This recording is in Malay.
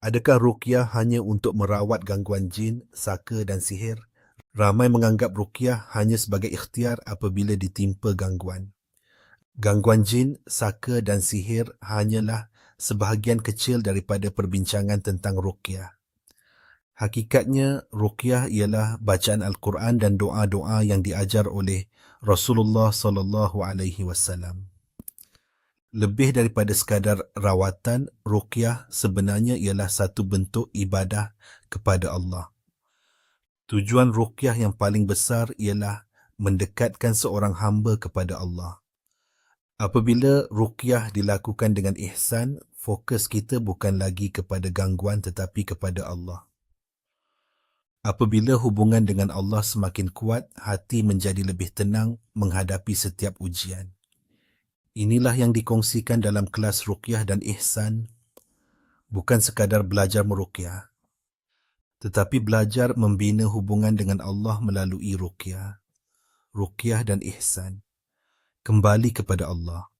Adakah ruqyah hanya untuk merawat gangguan jin, saka dan sihir? Ramai menganggap ruqyah hanya sebagai ikhtiar apabila ditimpa gangguan. Gangguan jin, saka dan sihir hanyalah sebahagian kecil daripada perbincangan tentang ruqyah. Hakikatnya, ruqyah ialah bacaan Al-Quran dan doa-doa yang diajar oleh Rasulullah SAW. Lebih daripada sekadar rawatan, ruqyah sebenarnya ialah satu bentuk ibadah kepada Allah. Tujuan ruqyah yang paling besar ialah mendekatkan seorang hamba kepada Allah. Apabila ruqyah dilakukan dengan ihsan, fokus kita bukan lagi kepada gangguan tetapi kepada Allah. Apabila hubungan dengan Allah semakin kuat, hati menjadi lebih tenang menghadapi setiap ujian. Inilah yang dikongsikan dalam kelas ruqyah dan ihsan, bukan sekadar belajar meruqyah, tetapi belajar membina hubungan dengan Allah melalui ruqyah dan ihsan. Kembali kepada Allah.